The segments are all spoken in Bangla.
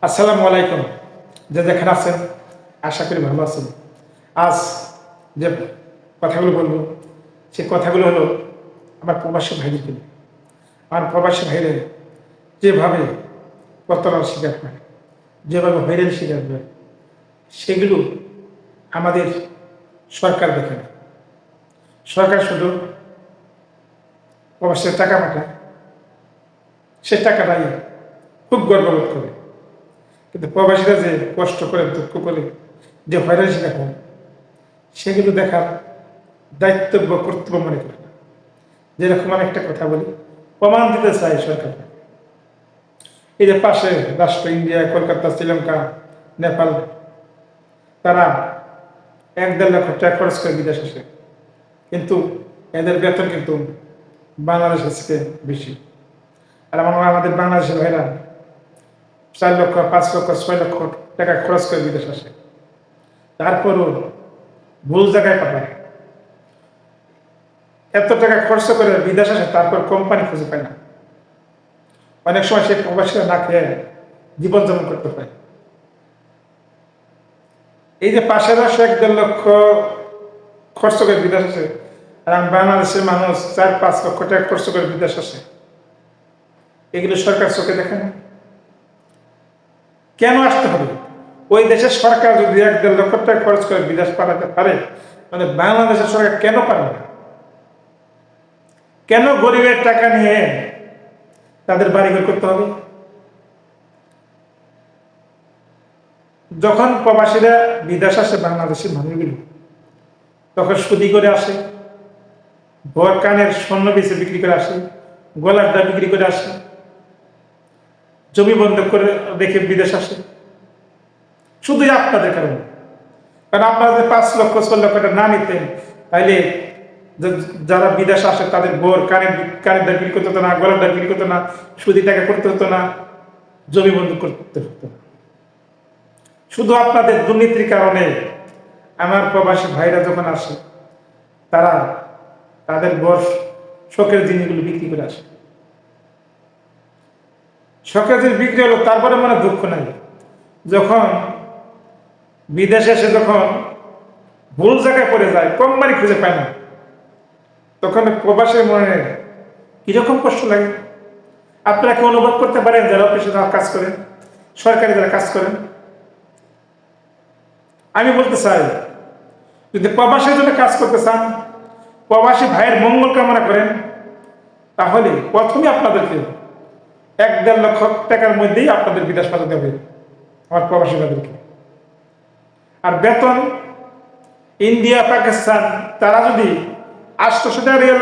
আসসালামু আলাইকুম। যে যেখানে আছেন আশা করি ভালো আছেন। আজ যে কথাগুলো বলবো সে কথাগুলো হলো আমার প্রবাসী ভাইদের জন্য। আমার প্রবাসী ভাইরা যেভাবে প্রতারণার শিকার হয়, যেভাবে হয়রানির শিকার হয়, সেগুলো আমাদের সরকার দেখে না। সরকার শুধু প্রবাসীর টাকা পাঠায়, সে টাকাটাই খুব গর্ববোধ করে। কিন্তু প্রবাসীরা যে কষ্ট করে দুঃখ করে যে হয়রানি শিকার হয়, সেগুলো দেখার দায়িত্ব কর্তব্য মনে করে না। যেরকম আমি একটা কথা বলি, প্রমাণ দিতে চাই সরকার। এই যে পাশে রাষ্ট্র ইন্ডিয়া, কলকাতা, শ্রীলঙ্কা, নেপাল, তারা 1-1.5 লক্ষ টাকা খরচ করে বিদেশ আসে, কিন্তু এদের বেতন কিন্তু বাংলাদেশের থেকে বেশি। আর আমাদের বাংলাদেশের ভাইরা 4 লক্ষ, 5 লক্ষ, 6 লক্ষ টাকা খরচ করে বিদেশ আসে, তারপরও ভুল জায়গায় পাঠায়। এত টাকা খরচ করে বিদেশ আসে, তারপর কোম্পানি খুঁজে পায় না। অনেক সময় সে প্রবাসীরা না খেয়ে জীবনযাপন করতে পারে। এই যে পাশের রাষ্ট্র 1-1.5 লক্ষ খরচ করে বিদেশ আসে, আর বাংলাদেশের মানুষ 4-5 লক্ষ টাকা খরচ করে বিদেশ আসে, এগুলো সরকার চোখে দেখে না। কেন আসতে হবে? ওই দেশের সরকার যদি 1-1.5 লক্ষ টাকা খরচ করে বিদেশ পাঠাতে পারে, মানে বাংলাদেশের সরকার কেন পারবে না? কেন গরিবের টাকা নিয়ে তাদের বাড়িঘর করতে হবে? যখন প্রবাসীরা বিদেশ আসে বাংলাদেশের মানুষগুলো, তখন সুদি করে আসে, ভর কানের স্বর্ণ বেচে বিক্রি করে আসে, গলার দা বিক্রি করে আসে, জমি বন্ধক করে রেখে বিদেশ আসে, শুধুই আপনাদের কারণে। কারণ আপনারা যে 5 লক্ষ 6 লক্ষ টাকা না নিতেন, তাইলে যারা বিদেশ আসে তাদের বোর কানের দা বিক্রি করতে হতো না, গলার দা বিক্রি করতে না, সুদি টাকা করতে হতো না, জমি বন্ধক করতে হতো না। শুধু আপনাদের দুর্নীতির কারণে আমার প্রবাসী ভাইরা যখন আসে, তারা তাদের বর শখের জিনিসগুলো বিক্রি করে আসে। শখের জিনিস বিক্রি হলো, তারপরে মনে দুঃখ নাই। যখন বিদেশে এসে যখন ভুল জায়গায় পড়ে যায়, কোম্পানি খুঁজে পায় না, তখন প্রবাসের মনে কিরকম কষ্ট লাগে আপনারা কি অনুভব করতে পারেন? যারা অফিসে কাজ করেন, সরকারি যারা কাজ করেন, আমি বলতে চাই, যদি প্রবাসের জন্য কাজ করতে চান, প্রবাসী ভাইয়ের মঙ্গল কামনা করেন, তাহলে প্রথমে আপনাদেরকে 1-1.5 লক্ষ টাকার মধ্যেই আপনাদের বিদেশ পাঠাতে হবে আমার প্রবাসী ভাইদেরকে। আর বেতন ইন্ডিয়া, পাকিস্তান, তারা যদি 800 টাকা রিয়াল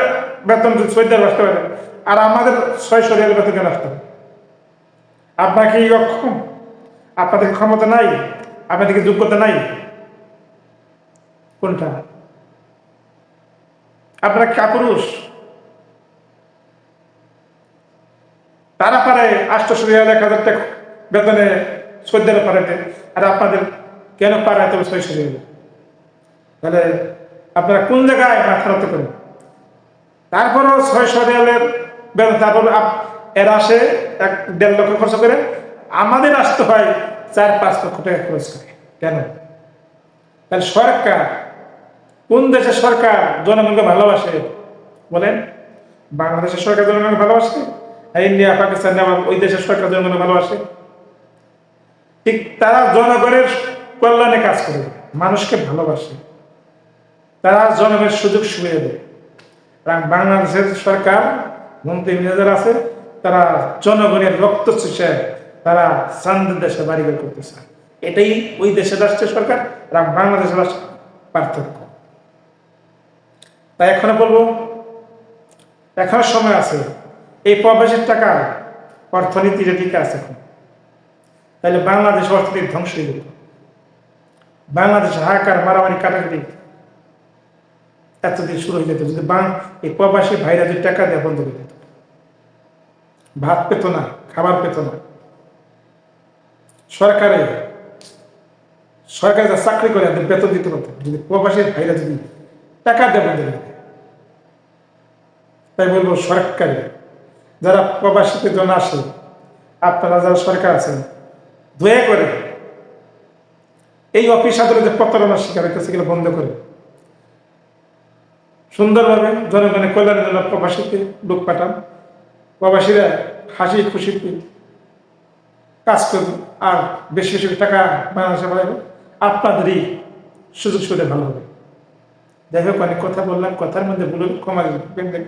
বেতন সৌদি আরব আসতে পারে, আর আমাদের 600 রিয়াল বেতন কেন আসতে হবে? আপনার কি অক্ষম? আপনাদের ক্ষমতা নাই? আপনাদের কি যোগ্যতা নাই? কোনটা? আপনারা কাপুরুষ? তারা পারে 800 রিয়াল 1000 টাকা বেতনে সৌদি আরব পাঠাতে, আর আপনাদের কেন পারে তবে 600 রিয়াল? তাহলে আপনারা কোন জায়গায় মাথা নত করেন? তারপরও 600 রিয়ালের বেতন, তারপর এরা আসে 1-1.5 লক্ষ খরচ করে, আমাদের আসতে হয় 4-5 লক্ষ টাকা খরচ করে। কেন? তাহলে সরকার, কোন দেশের সরকার জনগণকে ভালোবাসে বলেন? বাংলাদেশের সরকার জনগণকে ভালোবাসে? ইন্ডিয়া, পাকিস্তান, নেপাল, ওই দেশের সরকার জনগণকে ভালোবাসে? ঠিক তারা জনগণের কল্যাণে কাজ করে, মানুষকে ভালোবাসে, তারা জনগণের সুযোগ সুবিধা দেয়। বাংলাদেশের সরকার মন্ত্রী যারা আছে, তারা জনগণের রক্ত চুষে তারা চান্দের দেশে বাড়িঘর করতে চায়। এটাই ওই দেশের রাষ্ট্রের সরকার আর বাংলাদেশের রাষ্ট্র পার্থক্য। তাই এখনো বলবো, এখনো সময় আছে। এই প্রবাসের টাকা অর্থনীতিটা ঠিক আছে এখন, তাহলে বাংলাদেশ অর্থনীতি ধ্বংস হয়ে যেত। বাংলাদেশে হাহাকার, মারামারি, কাটাকাটি এতদিন শুরু হয়ে যেত যদি এই প্রবাসী ভাইরা যদি টাকা দেওয়া বন্ধ করে দিত। ভাত পেত না, খাবার পেত না। সরকারে যা চাকরি করে এদের বেতন দিতে পারত যদি প্রবাসী ভাইরা যদি টাকা দেওয়া বন্ধ করে। তাই বলবো, সরকারি যারা প্রবাসীদের জন্য আসে, আপনারা যারা সরকার আছেন, দয়া করে এই অফিস আদালতে প্রতারণার শিকার হইতেছে, এগুলো বন্ধ করে সুন্দরভাবে জনগণের কল্যাণের জন্য প্রবাসীতে লোক পাঠান, প্রবাসীরা হাসি খুশিতে কাজ করবে, আর বেশি বেশি টাকা বাংলাদেশে পাঠাবে, আপনাদেরই সুযোগ সুবিধা ভালো হবে। যাই হোক, অনেক কথা বললাম, কথার মধ্যে ভুল ক্ষমা দেখবেন,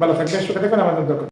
ভালো থাকবেন, সুখে থাকবেন, আমাদের দরকার।